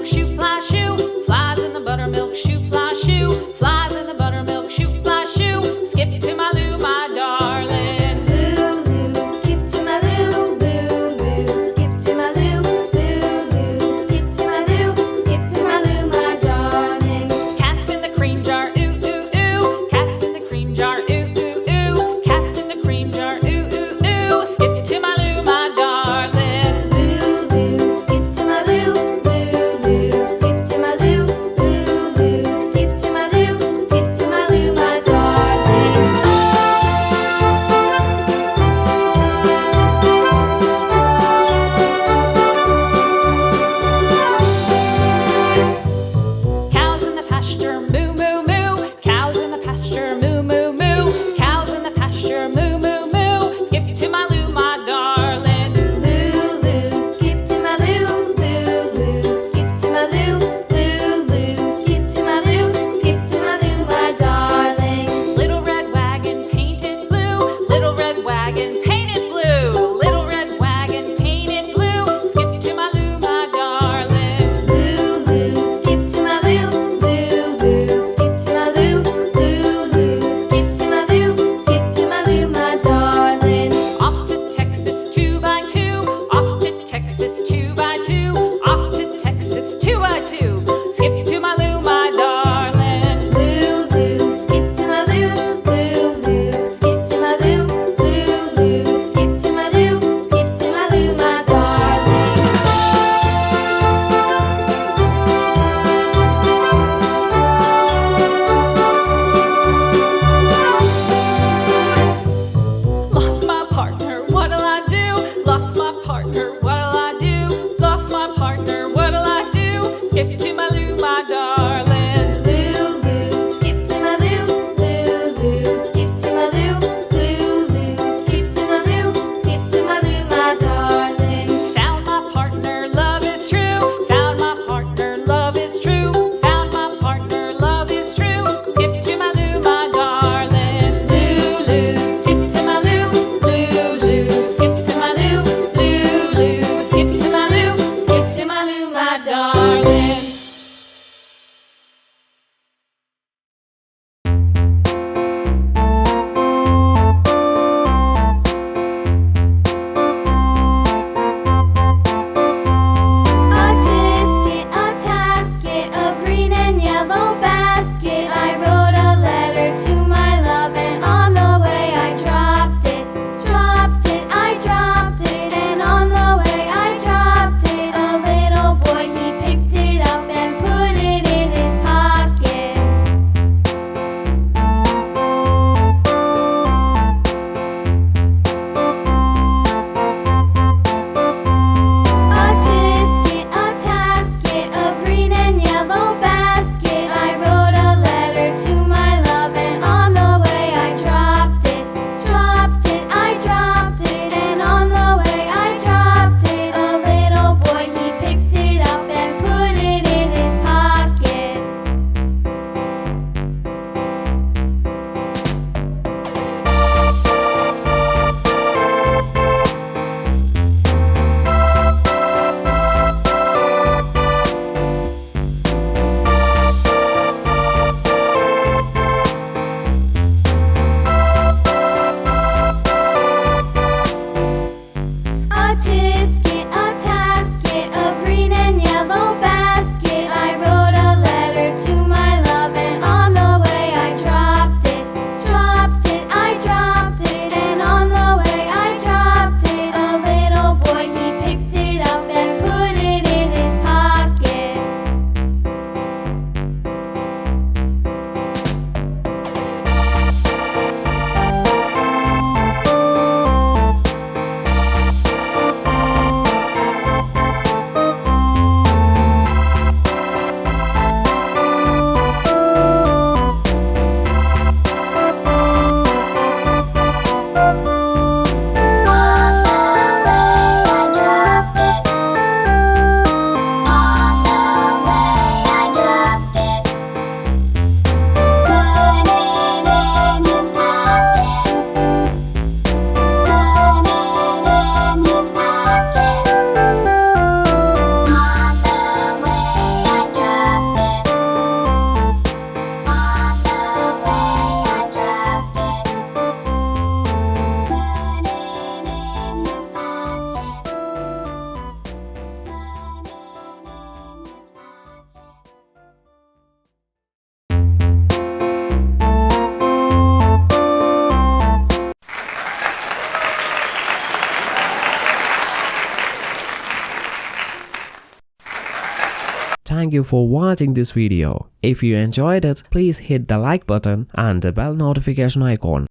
buttermilk shoe, fly shoe. Flies in the buttermilk shoe, fly shoe. Flies in the buttermilk shoe, fly shoe. Skip to my Lou, my darling. Lou, skip to my Lou, Lou, skip to my Lou, Lou, skip to my Lou, skip to my Lou, my darling. Cats in the cream jar, ooh, ooh, ooh. Cats in the cream jar, ooh, ooh, ooh. Cats in the cream jar, ooh, ooh, ooh. Skip to my Lou, my darling. Lou, skip to my Lou, Lou, skip to my Lou, Lou, skip to my Lou, skip to my Lou, my darling. Cows in the pasture, moo, moo, moo. Cows in the pasture, moo, moo, moo. Cows in the pasture, moo, moo, moo. Skip to my Lou, my darling. Lou, skip to my Lou, Lou, skip to my Lou, Lou, skip to my Lou, skip to my Lou, my darling. Little red wagon painted blue. Little red wagon painted blue. Little red wagon painted blue. Skip to my Lou, my darling. Lou, skip to my Lou, Lou, skip to my Lou, Lou, skip to my Lou, skip to my Lou, my darling. Off to Texas 2x2. Off to Texas 2x2. Off to Texas 2x2. Skip to my Lou, my darling. Lou, skip to my Lou, Lou, skip to my Lou, Lou, skip to my Lou, skip to my Lou, my darling. Lost my partner, what'll I do? Lost my partner, what'll I do? Lost my partner, what'll I do? Skip to my Lou, my darling. Lou, skip to my Lou, Lou, skip to my Lou, Lou, skip to my Lou, skip to my Lou, my darling. Found my partner, love is true. Found my partner, love is true. Found my partner, love is true. Skip to my Lou, my darling. Lou, skip to my Lou. Lou, skip to my Lou. Lou, skip to my Lou. Skip to my Lou, my darling. A tisket, a tasket, a green and yellow basket. I wrote a letter to my love, and on the way I dropped it, I dropped it, and on the way I dropped it. A little boy, he picked it up thank you for watching this video. If you enjoyed it, please hit the like button and the bell notification icon.